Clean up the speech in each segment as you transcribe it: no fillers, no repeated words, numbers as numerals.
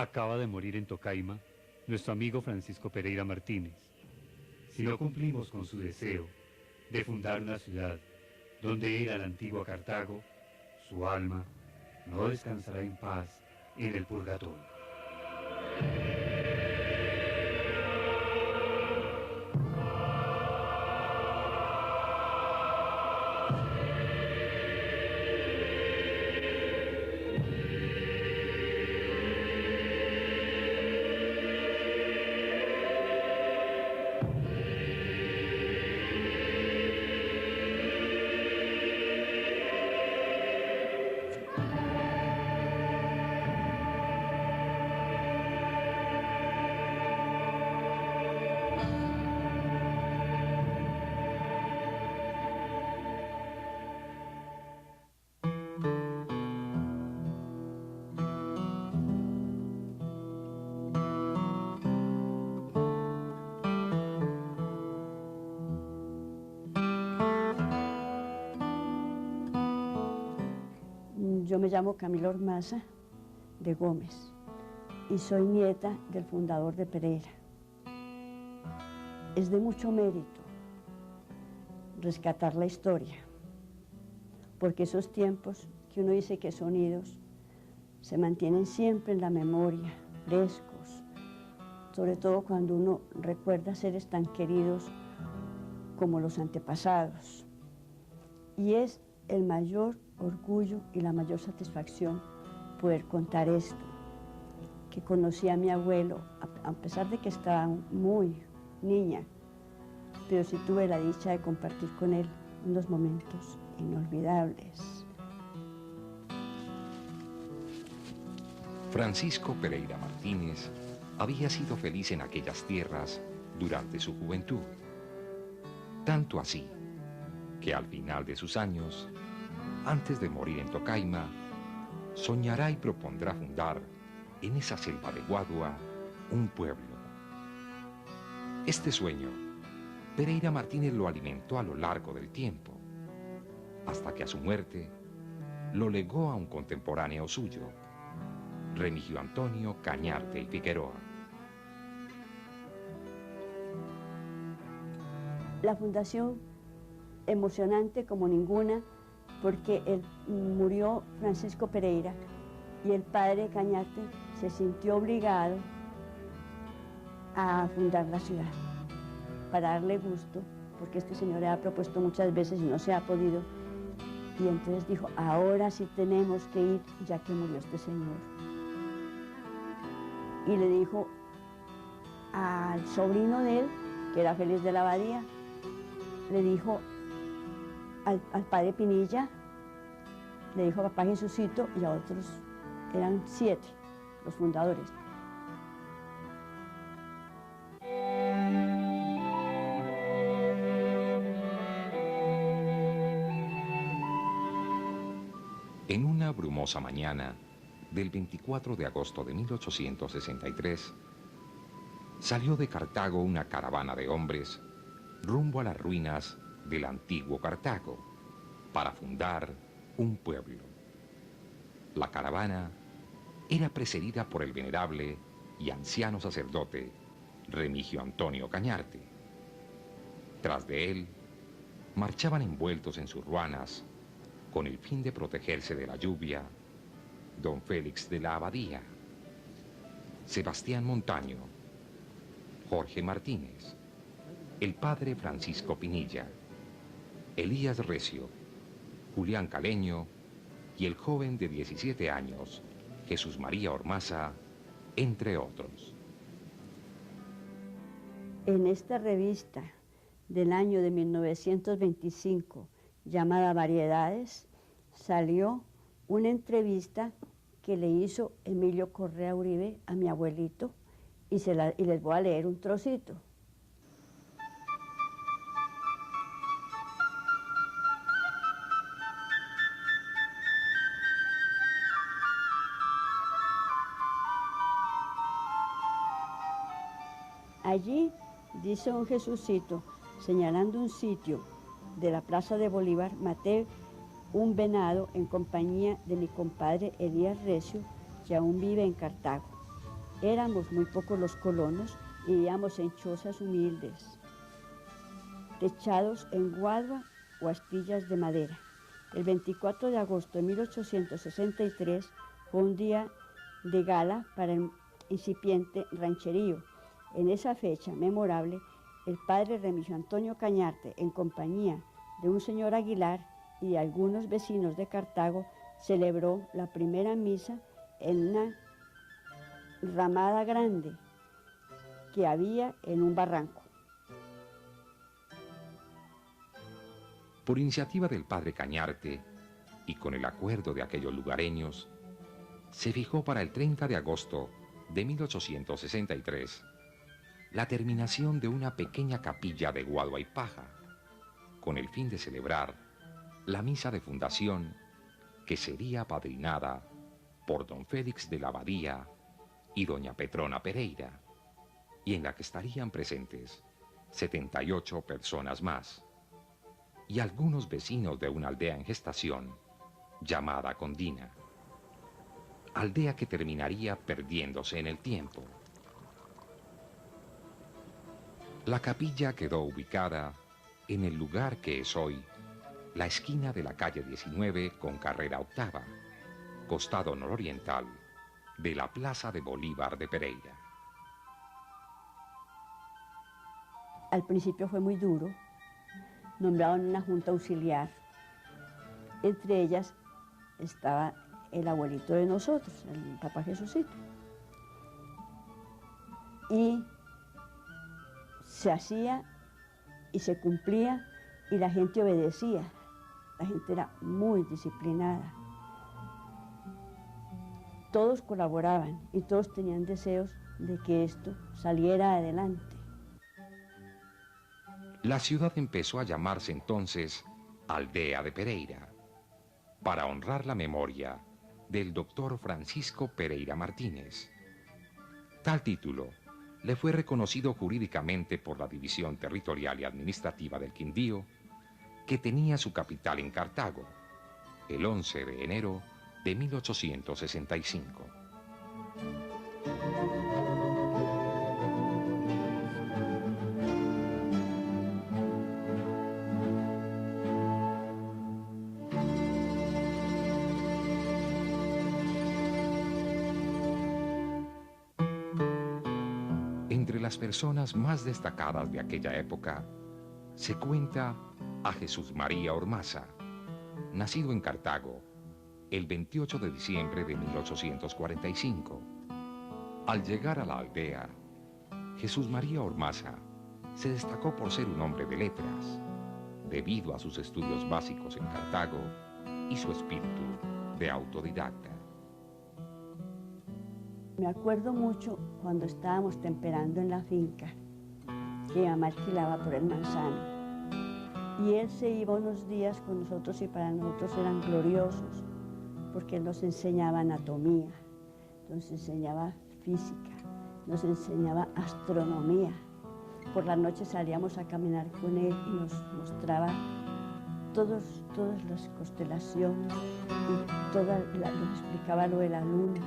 Acaba de morir en Tocaima nuestro amigo Francisco Pereira Martínez. Si no cumplimos con su deseo de fundar una ciudad donde era la antigua Cartago, su alma no descansará en paz en el purgatorio. Yo me llamo Camila Ormaza de Gómez y soy nieta del fundador de Pereira. Es de mucho mérito rescatar la historia, porque esos tiempos que uno dice que son idos se mantienen siempre en la memoria, frescos, sobre todo cuando uno recuerda seres tan queridos como los antepasados. Y es el mayor orgullo y la mayor satisfacción poder contar esto, que conocí a mi abuelo, a pesar de que estaba muy niña, pero sí tuve la dicha de compartir con él unos momentos inolvidables. Francisco Pereira Martínez había sido feliz en aquellas tierras durante su juventud, tanto así que al final de sus años, antes de morir en Tocaima, soñará y propondrá fundar en esa selva de Guadua un pueblo. Este sueño, Pereira Martínez lo alimentó a lo largo del tiempo, hasta que a su muerte lo legó a un contemporáneo suyo, Remigio Antonio Cañarte y Figueroa. La fundación, emocionante como ninguna, porque murió Francisco Pereira y el padre Cañarte se sintió obligado a fundar la ciudad para darle gusto, porque este señor ha propuesto muchas veces y no se ha podido, y entonces dijo, ahora sí tenemos que ir ya que murió este señor. Y le dijo al sobrino de él, que era Félix de la Abadía, le dijo al padre Pinilla, le dijo a papá Jesucito y a otros, eran 7 los fundadores. En una brumosa mañana del 24 de agosto de 1863, salió de Cartago una caravana de hombres rumbo a las ruinas del antiguo Cartago para fundar un pueblo. La caravana era precedida por el venerable y anciano sacerdote Remigio Antonio Cañarte. Tras de él, marchaban envueltos en sus ruanas, con el fin de protegerse de la lluvia, don Félix de la Abadía, Sebastián Montaño, Jorge Martínez, el padre Francisco Pinilla, Elías Recio, Julián Caleño y el joven de 17 años, Jesús María Ormaza, entre otros. En esta revista del año de 1925, llamada Variedades, salió una entrevista que le hizo Emilio Correa Uribe a mi abuelito, y les voy a leer un trocito. Allí, dice un Jesucito, señalando un sitio de la Plaza de Bolívar, maté un venado en compañía de mi compadre Elías Recio, que aún vive en Cartago. Éramos muy pocos los colonos y vivíamos en chozas humildes, techados en guadua o astillas de madera. El 24 de agosto de 1863 fue un día de gala para el incipiente rancherío. En esa fecha memorable, el padre Remigio Antonio Cañarte, en compañía de un señor Aguilar y de algunos vecinos de Cartago, celebró la primera misa en una ramada grande que había en un barranco. Por iniciativa del padre Cañarte y con el acuerdo de aquellos lugareños, se fijó para el 30 de agosto de 1863 la terminación de una pequeña capilla de guadua y paja, con el fin de celebrar la misa de fundación que sería apadrinada por don Félix de la Abadía y doña Petrona Pereira, y en la que estarían presentes 78 personas más, y algunos vecinos de una aldea en gestación llamada Condina, aldea que terminaría perdiéndose en el tiempo. La capilla quedó ubicada en el lugar que es hoy la esquina de la calle 19 con carrera octava, costado nororiental de la Plaza de Bolívar de Pereira. Al principio fue muy duro. Nombraron una junta auxiliar. Entre ellas estaba el abuelito de nosotros, el papá Jesucito. Y se hacía y se cumplía y la gente obedecía. La gente era muy disciplinada. Todos colaboraban y todos tenían deseos de que esto saliera adelante. La ciudad empezó a llamarse entonces Aldea de Pereira, para honrar la memoria del doctor Francisco Pereira Martínez. Tal título le fue reconocido jurídicamente por la División Territorial y Administrativa del Quindío, que tenía su capital en Cartago, el 11 de enero de 1865. Entre las personas más destacadas de aquella época se cuenta a Jesús María Ormaza, nacido en Cartago el 28 de diciembre de 1845. Al llegar a la aldea, Jesús María Ormaza se destacó por ser un hombre de letras, debido a sus estudios básicos en Cartago y su espíritu de autodidacta. Me acuerdo mucho cuando estábamos temperando en la finca, que mi mamá alquilaba por el Manzano. Y él se iba unos días con nosotros y para nosotros eran gloriosos, porque él nos enseñaba anatomía, nos enseñaba física, nos enseñaba astronomía. Por la noche salíamos a caminar con él y nos mostraba todas las constelaciones y nos explicaba lo de la luna,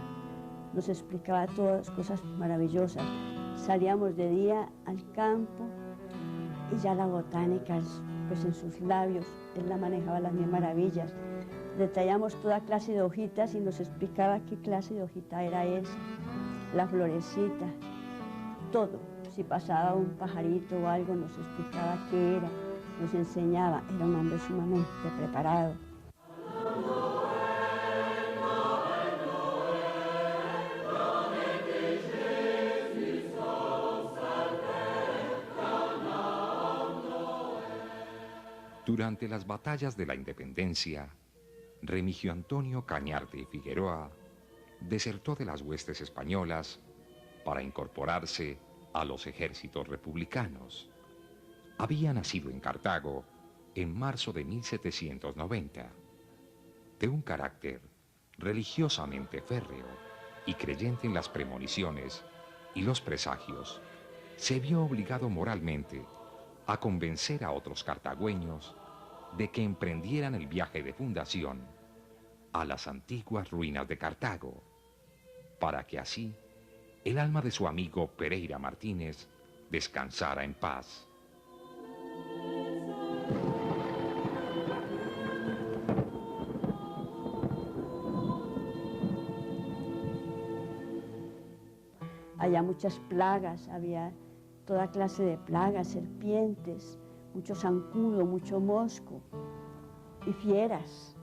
nos explicaba todas cosas maravillosas. Salíamos de día al campo y ya la botánica, pues en sus labios, él la manejaba las mil maravillas. Detallamos toda clase de hojitas y nos explicaba qué clase de hojita era esa, la florecita, todo. Si pasaba un pajarito o algo, nos explicaba qué era, nos enseñaba. Era un hombre sumamente preparado. Durante las batallas de la independencia, Remigio Antonio Cañarte y Figueroa desertó de las huestes españolas para incorporarse a los ejércitos republicanos. Había nacido en Cartago en marzo de 1790. De un carácter religiosamente férreo y creyente en las premoniciones y los presagios, se vio obligado moralmente a convencer a otros cartagüeños de que emprendieran el viaje de fundación a las antiguas ruinas de Cartago, para que así el alma de su amigo Pereira Martínez descansara en paz. Había muchas plagas, había toda clase de plagas, serpientes, mucho zancudo, mucho mosco y fieras.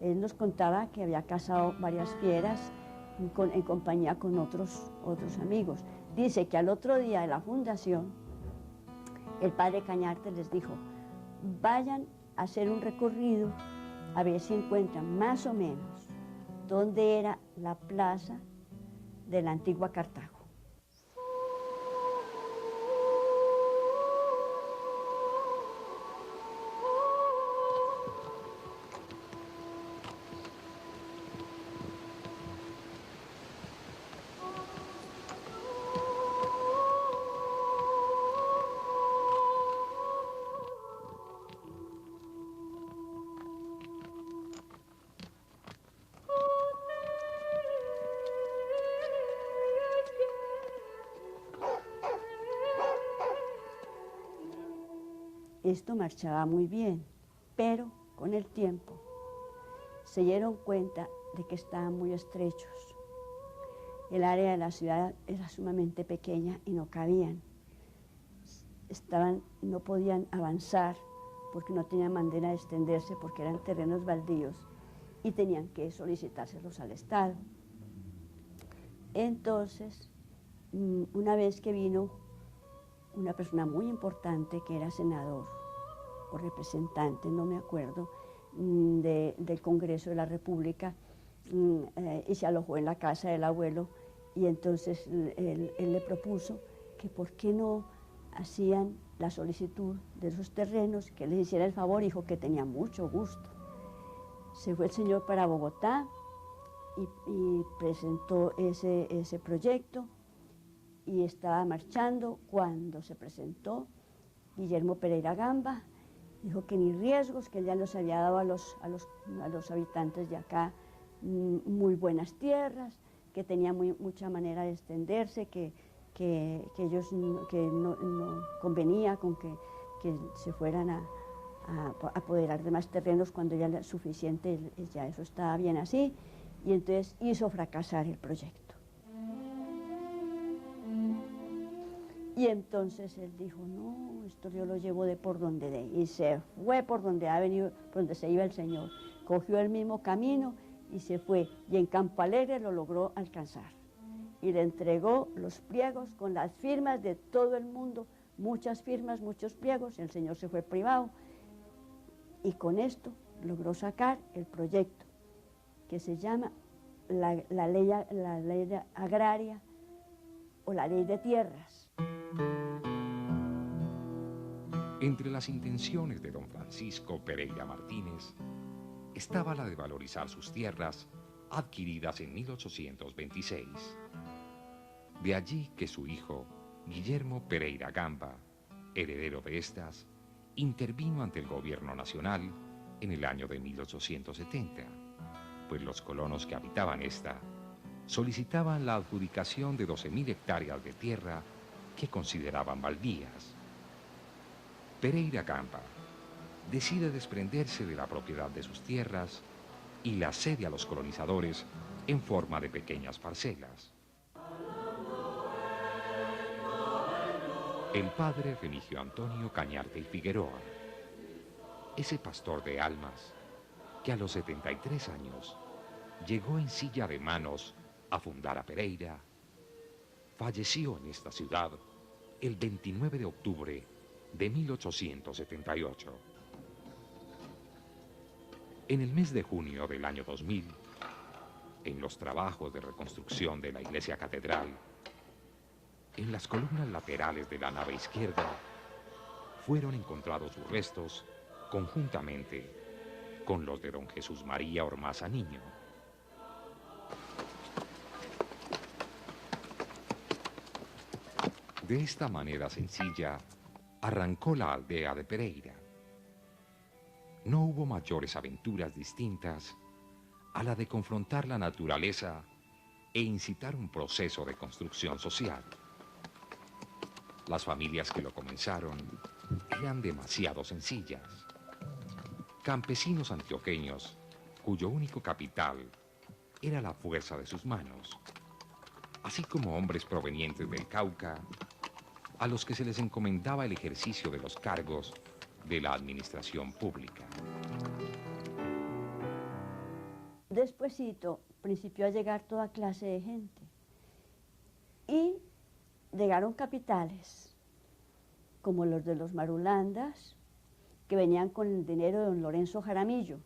Él nos contaba que había cazado varias fieras en compañía con otros amigos. Dice que al otro día de la fundación, el padre Cañarte les dijo, vayan a hacer un recorrido a ver si encuentran más o menos dónde era la plaza de la antigua Cartago. Esto marchaba muy bien, pero con el tiempo se dieron cuenta de que estaban muy estrechos. El área de la ciudad era sumamente pequeña y no cabían. No podían avanzar porque no tenían manera de extenderse porque eran terrenos baldíos y tenían que solicitárselos al Estado. Entonces, una vez que vino una persona muy importante que era senador o representante, no me acuerdo, del Congreso de la República, y se alojó en la casa del abuelo, y entonces él le propuso que por qué no hacían la solicitud de esos terrenos, que les hiciera el favor, dijo que tenía mucho gusto. Se fue el señor para Bogotá y presentó ese proyecto, y estaba marchando cuando se presentó Guillermo Pereira Gamba. Dijo que ni riesgos, que él ya los había dado a los habitantes de acá muy buenas tierras, que tenía mucha manera de extenderse, que ellos no convenía con que se fueran a apoderar de más terrenos cuando ya era suficiente, ya eso estaba bien así, y entonces hizo fracasar el proyecto. Y entonces él dijo, no, esto yo lo llevo de por donde de, y se fue por donde ha venido, por donde se iba el señor. Cogió el mismo camino y se fue, y en Campo Alegre lo logró alcanzar. Y le entregó los pliegos con las firmas de todo el mundo, muchas firmas, muchos pliegos, y el señor se fue privado. Y con esto logró sacar el proyecto que se llama la ley agraria o la ley de tierras. Entre las intenciones de don Francisco Pereira Martínez estaba la de valorizar sus tierras adquiridas en 1826. De allí que su hijo, Guillermo Pereira Gamba, heredero de estas, intervino ante el gobierno nacional en el año de 1870, pues los colonos que habitaban esta solicitaban la adjudicación de 12.000 hectáreas de tierra que consideraban baldías. Pereira Gamba decide desprenderse de la propiedad de sus tierras y la cede a los colonizadores en forma de pequeñas parcelas. El padre Remigio Antonio Cañarte y Figueroa, ese pastor de almas que a los 73 años llegó en silla de manos a fundar a Pereira, falleció en esta ciudad el 29 de octubre de 1878. En el mes de junio del año 2000, en los trabajos de reconstrucción de la iglesia catedral, en las columnas laterales de la nave izquierda, fueron encontrados sus restos conjuntamente con los de don Jesús María Ormaza Niño. De esta manera sencilla, arrancó la aldea de Pereira. No hubo mayores aventuras distintas a la de confrontar la naturaleza e incitar un proceso de construcción social. Las familias que lo comenzaron eran demasiado sencillas. Campesinos antioqueños cuyo único capital era la fuerza de sus manos, así como hombres provenientes del Cauca, a los que se les encomendaba el ejercicio de los cargos de la administración pública. Despuésito principió a llegar toda clase de gente y llegaron capitales como los de los Marulandas, que venían con el dinero de don Lorenzo Jaramillo,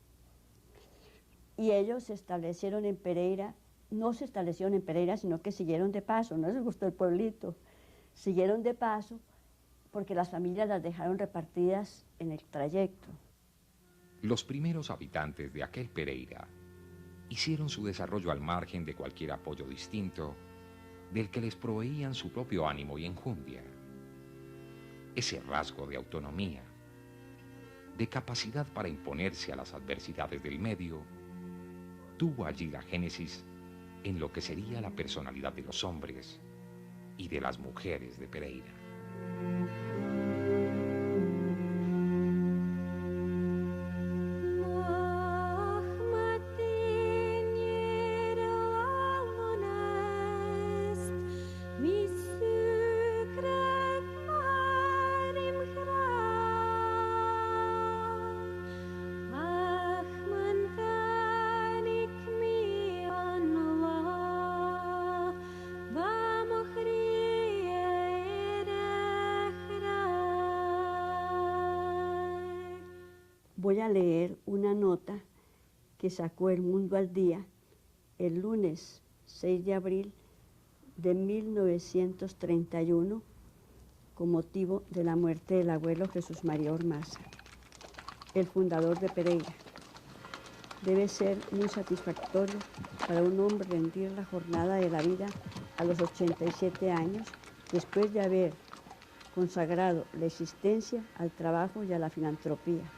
y ellos se establecieron en Pereira. No se establecieron en Pereira, sino que siguieron de paso, no les gustó el pueblito, siguieron de paso porque las familias las dejaron repartidas en el trayecto. Los primeros habitantes de aquel Pereira hicieron su desarrollo al margen de cualquier apoyo distinto del que les proveían su propio ánimo y enjundia. Ese rasgo de autonomía, de capacidad para imponerse a las adversidades del medio, tuvo allí la génesis en lo que sería la personalidad de los hombres y de las mujeres de Pereira. Voy a leer una nota que sacó El Mundo al Día el lunes 6 de abril de 1931 con motivo de la muerte del abuelo Jesús María Ormaza, el fundador de Pereira. Debe ser muy satisfactorio para un hombre rendir la jornada de la vida a los 87 años, después de haber consagrado la existencia al trabajo y a la filantropía.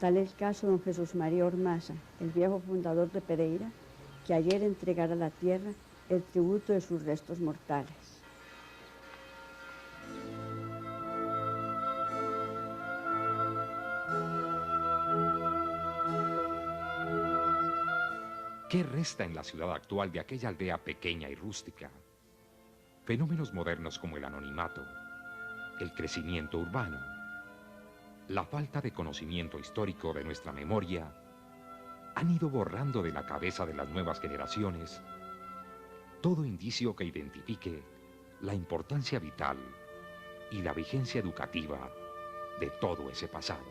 Tal es el caso de don Jesús María Ormaza, el viejo fundador de Pereira, que ayer entregara a la tierra el tributo de sus restos mortales. ¿Qué resta en la ciudad actual de aquella aldea pequeña y rústica? Fenómenos modernos como el anonimato, el crecimiento urbano, la falta de conocimiento histórico de nuestra memoria han ido borrando de la cabeza de las nuevas generaciones todo indicio que identifique la importancia vital y la vigencia educativa de todo ese pasado.